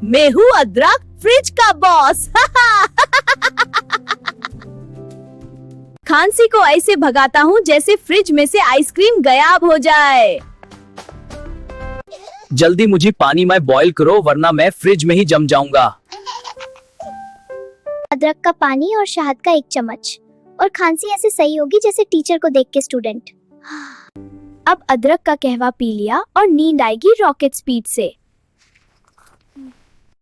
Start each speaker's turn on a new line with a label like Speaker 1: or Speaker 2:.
Speaker 1: मैं हूँ अदरक, फ्रिज का बॉस। खांसी को ऐसे भगाता हूँ जैसे फ्रिज में से आइसक्रीम गायब हो जाए।
Speaker 2: जल्दी मुझे पानी में बॉईल करो वरना मैं फ्रिज में ही जम जाऊंगा।
Speaker 3: अदरक का पानी और शहद का 1 चम्मच, और खांसी ऐसे सही होगी जैसे टीचर को देख के स्टूडेंट।
Speaker 1: अब अदरक का कहवा पी लिया और नींद आएगी रॉकेट स्पीड से।